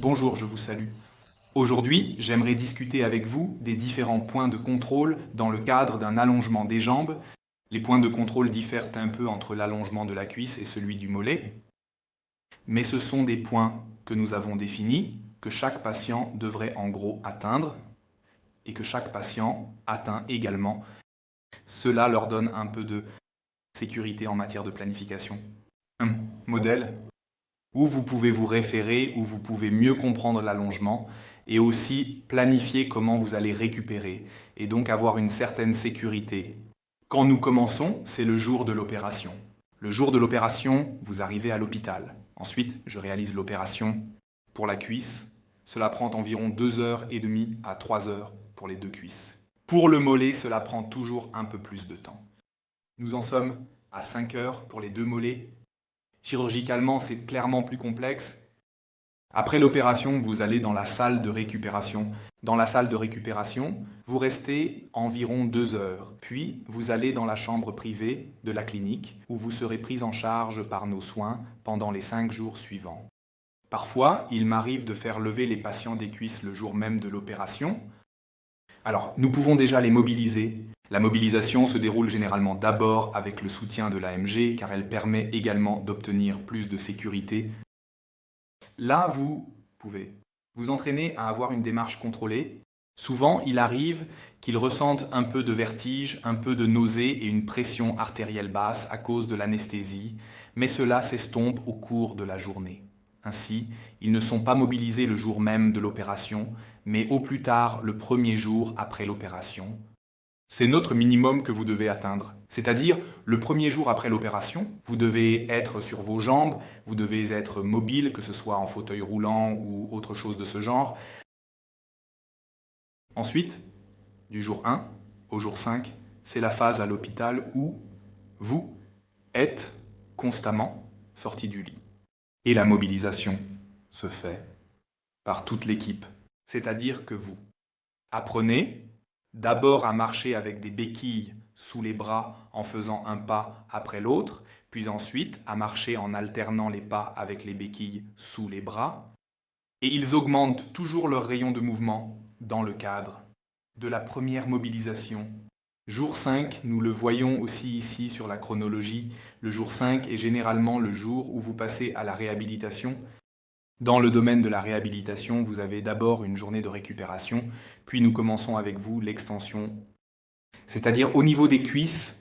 Bonjour, je vous salue. Aujourd'hui, j'aimerais discuter avec vous des différents points de contrôle dans le cadre d'un allongement des jambes. Les points de contrôle diffèrent un peu entre l'allongement de la cuisse et celui du mollet, mais ce sont des points que nous avons définis, que chaque patient devrait en gros atteindre, et que chaque patient atteint également. Cela leur donne un peu de sécurité en matière de planification. Un modèle où vous pouvez vous référer, où vous pouvez mieux comprendre l'allongement et aussi planifier comment vous allez récupérer et donc avoir une certaine sécurité. Quand nous commençons, c'est le jour de l'opération. Le jour de l'opération, vous arrivez à l'hôpital. Ensuite, je réalise l'opération pour la cuisse. Cela prend environ 2h30 à 3 heures pour les deux cuisses. Pour le mollet, cela prend toujours un peu plus de temps. Nous en sommes à 5 heures pour les deux mollets. Chirurgicalement, c'est clairement plus complexe. Après l'opération, vous allez dans la salle de récupération. Dans la salle de récupération, vous restez environ 2 heures. Puis, vous allez dans la chambre privée de la clinique où vous serez pris en charge par nos soins pendant les 5 jours suivants. Parfois, il m'arrive de faire lever les patients des cuisses le jour même de l'opération. Alors, nous pouvons déjà les mobiliser. La mobilisation se déroule généralement d'abord avec le soutien de l'AMG car elle permet également d'obtenir plus de sécurité. Là, vous pouvez vous entraîner à avoir une démarche contrôlée. Souvent, il arrive qu'ils ressentent un peu de vertige, un peu de nausée et une pression artérielle basse à cause de l'anesthésie, mais cela s'estompe au cours de la journée. Ainsi, ils ne sont pas mobilisés le jour même de l'opération, mais au plus tard le premier jour après l'opération. C'est notre minimum que vous devez atteindre. C'est-à-dire, le premier jour après l'opération, vous devez être sur vos jambes, vous devez être mobile, que ce soit en fauteuil roulant ou autre chose de ce genre. Ensuite, du jour 1 au jour 5, c'est la phase à l'hôpital où vous êtes constamment sorti du lit. Et la mobilisation se fait par toute l'équipe. C'est-à-dire que vous apprenez d'abord à marcher avec des béquilles sous les bras en faisant un pas après l'autre, puis ensuite à marcher en alternant les pas avec les béquilles sous les bras. Et ils augmentent toujours leur rayon de mouvement dans le cadre de la première mobilisation. Jour 5, nous le voyons aussi ici sur la chronologie, le jour 5 est généralement le jour où vous passez à la réhabilitation. Dans le domaine de la réhabilitation, vous avez d'abord une journée de récupération, puis nous commençons avec vous l'extension. C'est-à-dire au niveau des cuisses,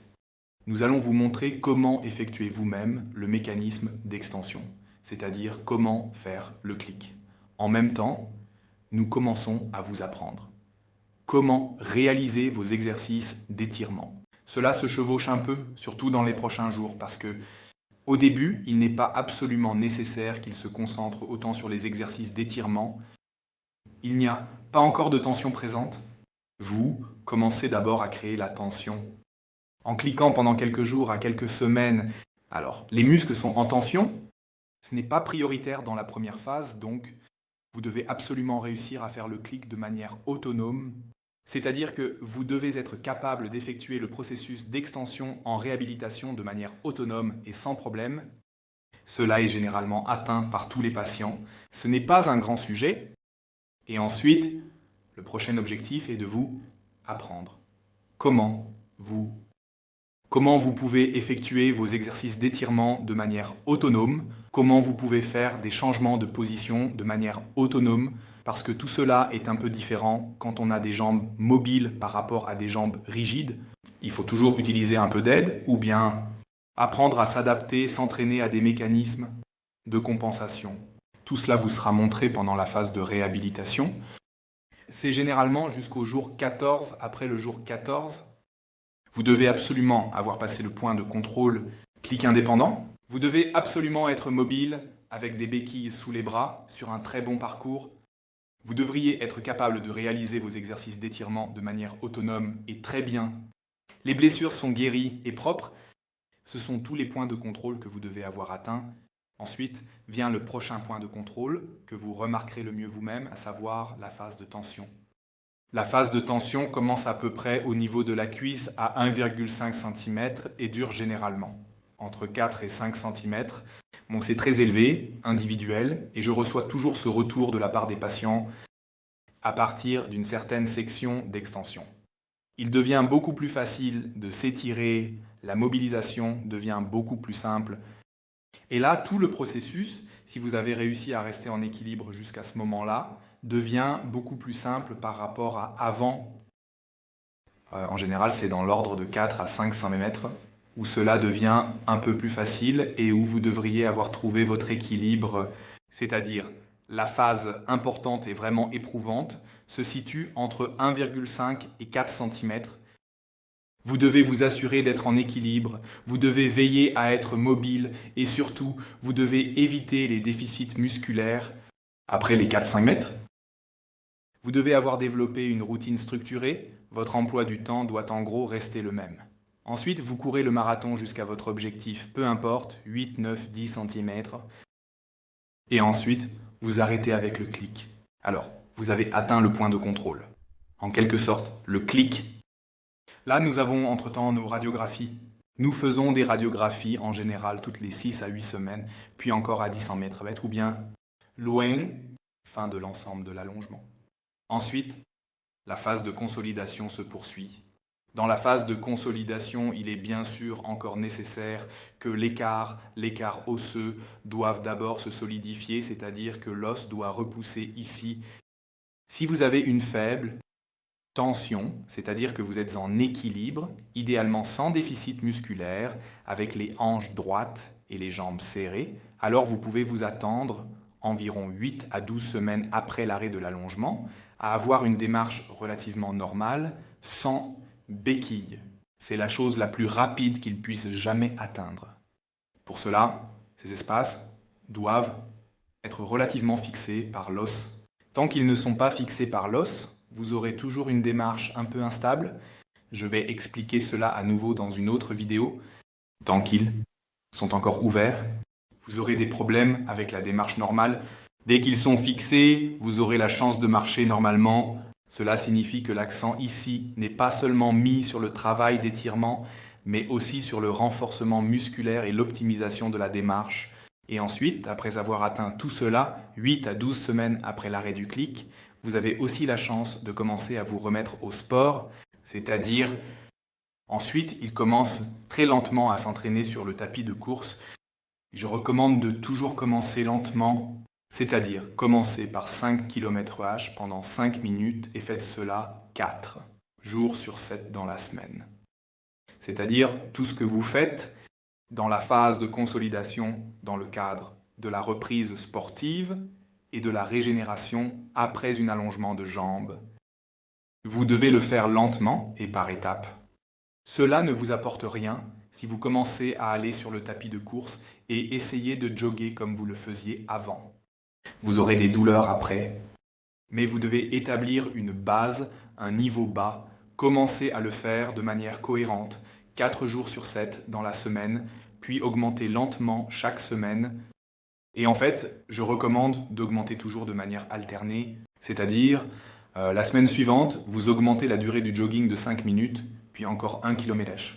nous allons vous montrer comment effectuer vous-même le mécanisme d'extension, c'est-à-dire comment faire le clic. En même temps, nous commençons à vous apprendre comment réaliser vos exercices d'étirement. Cela se chevauche un peu, surtout dans les prochains jours, parce que au début, il n'est pas absolument nécessaire qu'il se concentre autant sur les exercices d'étirement. Il n'y a pas encore de tension présente. Vous commencez d'abord à créer la tension. En cliquant pendant quelques jours à quelques semaines, alors les muscles sont en tension. Ce n'est pas prioritaire dans la première phase, donc vous devez absolument réussir à faire le clic de manière autonome. C'est-à-dire que vous devez être capable d'effectuer le processus d'extension en réhabilitation de manière autonome et sans problème. Cela est généralement atteint par tous les patients. Ce n'est pas un grand sujet. Et ensuite, le prochain objectif est de vous apprendre comment vous pouvez effectuer vos exercices d'étirement de manière autonome, comment vous pouvez faire des changements de position de manière autonome, parce que tout cela est un peu différent quand on a des jambes mobiles par rapport à des jambes rigides. Il faut toujours utiliser un peu d'aide ou bien apprendre à s'adapter, s'entraîner à des mécanismes de compensation. Tout cela vous sera montré pendant la phase de réhabilitation. C'est généralement jusqu'au jour 14. Après le jour 14, vous devez absolument avoir passé le point de contrôle clic indépendant. Vous devez absolument être mobile avec des béquilles sous les bras sur un très bon parcours. Vous devriez être capable de réaliser vos exercices d'étirement de manière autonome et très bien. Les blessures sont guéries et propres. Ce sont tous les points de contrôle que vous devez avoir atteints. Ensuite vient le prochain point de contrôle que vous remarquerez le mieux vous-même, à savoir la phase de tension. La phase de tension commence à peu près au niveau de la cuisse à 1,5 cm et dure généralement entre 4 et 5 cm. Bon, c'est très élevé, individuel, et je reçois toujours ce retour de la part des patients à partir d'une certaine section d'extension. Il devient beaucoup plus facile de s'étirer, la mobilisation devient beaucoup plus simple. Et là, tout le processus, si vous avez réussi à rester en équilibre jusqu'à ce moment-là, devient beaucoup plus simple par rapport à avant. En général, c'est dans l'ordre de 4 à 5 cm, où cela devient un peu plus facile et où vous devriez avoir trouvé votre équilibre, c'est-à-dire la phase importante et vraiment éprouvante se situe entre 1,5 et 4 cm. Vous devez vous assurer d'être en équilibre, vous devez veiller à être mobile et surtout, vous devez éviter les déficits musculaires après les 4-5 mètres. Vous devez avoir développé une routine structurée, votre emploi du temps doit en gros rester le même. Ensuite, vous courez le marathon jusqu'à votre objectif, peu importe, 8, 9, 10 cm. Et ensuite, vous arrêtez avec le clic. Alors, vous avez atteint le point de contrôle. En quelque sorte, le clic. Là, nous avons entre-temps nos radiographies. Nous faisons des radiographies en général toutes les 6 à 8 semaines, puis encore à 10 cm, ou bien loin, fin de l'ensemble de l'allongement. Ensuite, la phase de consolidation se poursuit. Dans la phase de consolidation, il est bien sûr encore nécessaire que l'écart osseux doive d'abord se solidifier, c'est-à-dire que l'os doit repousser ici. Si vous avez une faible tension, c'est-à-dire que vous êtes en équilibre, idéalement sans déficit musculaire, avec les hanches droites et les jambes serrées, alors vous pouvez vous attendre environ 8 à 12 semaines après l'arrêt de l'allongement à avoir une démarche relativement normale, sans béquille. C'est la chose la plus rapide qu'ils puissent jamais atteindre. Pour cela, ces espaces doivent être relativement fixés par l'os. Tant qu'ils ne sont pas fixés par l'os, vous aurez toujours une démarche un peu instable. Je vais expliquer cela à nouveau dans une autre vidéo. Tant qu'ils sont encore ouverts, vous aurez des problèmes avec la démarche normale. Dès qu'ils sont fixés, vous aurez la chance de marcher normalement. Cela signifie que l'accent ici n'est pas seulement mis sur le travail d'étirement, mais aussi sur le renforcement musculaire et l'optimisation de la démarche. Et ensuite, après avoir atteint tout cela, 8 à 12 semaines après l'arrêt du clic, vous avez aussi la chance de commencer à vous remettre au sport, c'est-à-dire, ensuite, il commence très lentement à s'entraîner sur le tapis de course. Je recommande de toujours commencer lentement, c'est-à-dire commencez par 5 km/h pendant 5 minutes et faites cela 4 jours sur 7 dans la semaine. C'est-à-dire tout ce que vous faites dans la phase de consolidation dans le cadre de la reprise sportive et de la régénération après un allongement de jambes. Vous devez le faire lentement et par étapes. Cela ne vous apporte rien si vous commencez à aller sur le tapis de course et essayez de jogger comme vous le faisiez avant. Vous aurez des douleurs après, mais vous devez établir une base, un niveau bas, commencer à le faire de manière cohérente, 4 jours sur 7 dans la semaine, puis augmenter lentement chaque semaine. Et en fait, je recommande d'augmenter toujours de manière alternée, c'est-à-dire la semaine suivante, vous augmentez la durée du jogging de 5 minutes, puis encore 1 km/h.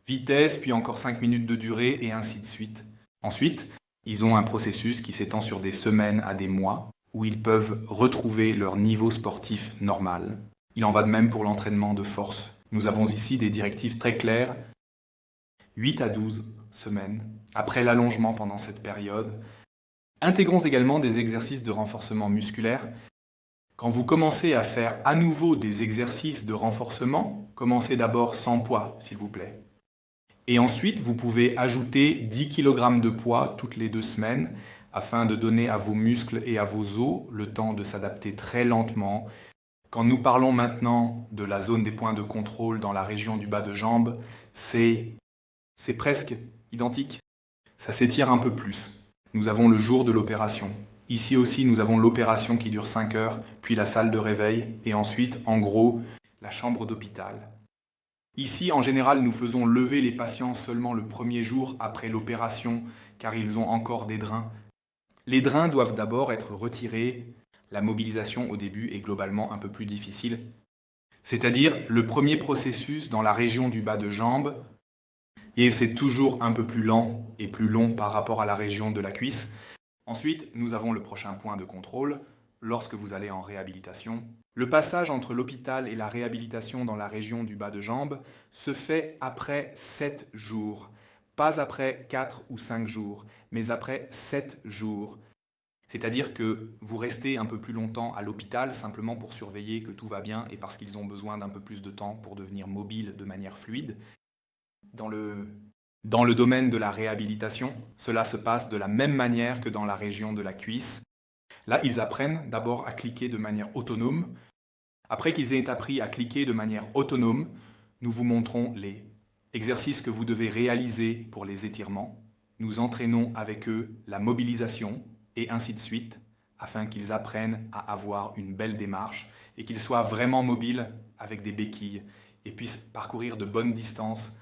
Vitesse, puis encore 5 minutes de durée, et ainsi de suite. Ensuite, ils ont un processus qui s'étend sur des semaines à des mois, où ils peuvent retrouver leur niveau sportif normal. Il en va de même pour l'entraînement de force. Nous avons ici des directives très claires. 8 à 12 semaines, après l'allongement pendant cette période. Intégrons également des exercices de renforcement musculaire. Quand vous commencez à faire à nouveau des exercices de renforcement, commencez d'abord sans poids, s'il vous plaît. Et ensuite, vous pouvez ajouter 10 kg de poids toutes les 2 semaines afin de donner à vos muscles et à vos os le temps de s'adapter très lentement. Quand nous parlons maintenant de la zone des points de contrôle dans la région du bas de jambe, c'est presque identique. Ça s'étire un peu plus. Nous avons le jour de l'opération. Ici aussi, nous avons l'opération qui dure 5 heures, puis la salle de réveil, et ensuite, en gros, la chambre d'hôpital. Ici, en général, nous faisons lever les patients seulement le premier jour après l'opération, car ils ont encore des drains. Les drains doivent d'abord être retirés. La mobilisation au début est globalement un peu plus difficile. C'est-à-dire, le premier processus dans la région du bas de jambe Et c'est toujours un peu plus lent et plus long par rapport à la région de la cuisse. Ensuite, nous avons le prochain point de contrôle, lorsque vous allez en réhabilitation. Le passage entre l'hôpital et la réhabilitation dans la région du bas de jambe se fait après 7 jours. Pas après 4 ou 5 jours, mais après 7 jours. C'est-à-dire que vous restez un peu plus longtemps à l'hôpital simplement pour surveiller que tout va bien et parce qu'ils ont besoin d'un peu plus de temps pour devenir mobiles de manière fluide. Dans le domaine de la réhabilitation, cela se passe de la même manière que dans la région de la cuisse. Là, ils apprennent d'abord à cliquer de manière autonome. Après qu'ils aient appris à cliquer de manière autonome, nous vous montrons les exercices que vous devez réaliser pour les étirements. Nous entraînons avec eux la mobilisation et ainsi de suite, afin qu'ils apprennent à avoir une belle démarche et qu'ils soient vraiment mobiles avec des béquilles et puissent parcourir de bonnes distances.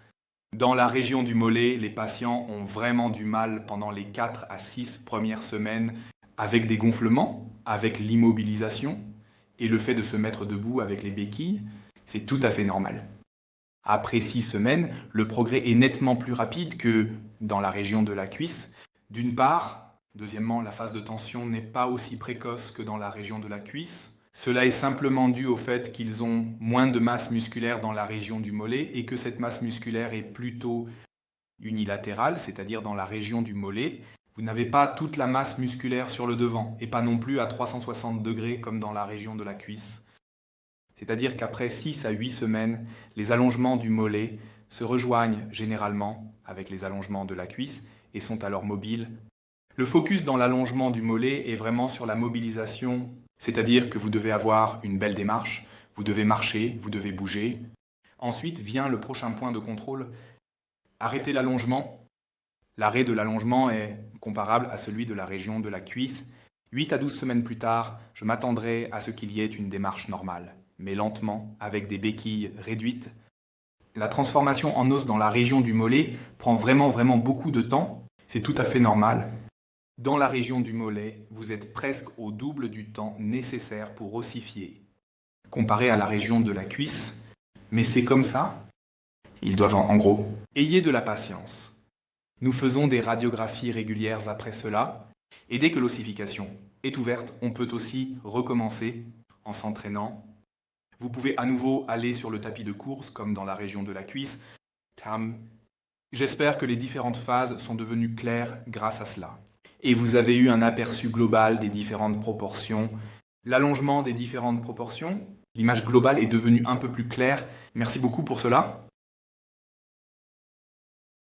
Dans la région du mollet, les patients ont vraiment du mal pendant les 4 à 6 premières semaines avec des gonflements, avec l'immobilisation et le fait de se mettre debout avec les béquilles. C'est tout à fait normal. Après 6 semaines, le progrès est nettement plus rapide que dans la région de la cuisse. D'une part, deuxièmement, la phase de tension n'est pas aussi précoce que dans la région de la cuisse. Cela est simplement dû au fait qu'ils ont moins de masse musculaire dans la région du mollet et que cette masse musculaire est plutôt unilatérale, c'est-à-dire dans la région du mollet. Vous n'avez pas toute la masse musculaire sur le devant et pas non plus à 360 degrés comme dans la région de la cuisse. C'est-à-dire qu'après 6 à 8 semaines, les allongements du mollet se rejoignent généralement avec les allongements de la cuisse et sont alors mobiles. Le focus dans l'allongement du mollet est vraiment sur la mobilisation, c'est-à-dire que vous devez avoir une belle démarche, vous devez marcher, vous devez bouger. Ensuite vient le prochain point de contrôle, arrêter l'allongement. L'arrêt de l'allongement est comparable à celui de la région de la cuisse. 8 à 12 semaines plus tard, je m'attendrai à ce qu'il y ait une démarche normale, mais lentement, avec des béquilles réduites. La transformation en os dans la région du mollet prend vraiment beaucoup de temps. C'est tout à fait normal. Dans la région du mollet, vous êtes presque au double du temps nécessaire pour ossifier, comparé à la région de la cuisse. Mais c'est comme ça. Ils doivent en gros. Ayez de la patience. Nous faisons des radiographies régulières après cela, et dès que l'ossification est ouverte, on peut aussi recommencer en s'entraînant. Vous pouvez à nouveau aller sur le tapis de course, comme dans la région de la cuisse. J'espère que les différentes phases sont devenues claires grâce à cela. Et vous avez eu un aperçu global des différentes proportions, l'allongement des différentes proportions. L'image globale est devenue un peu plus claire. Merci beaucoup pour cela.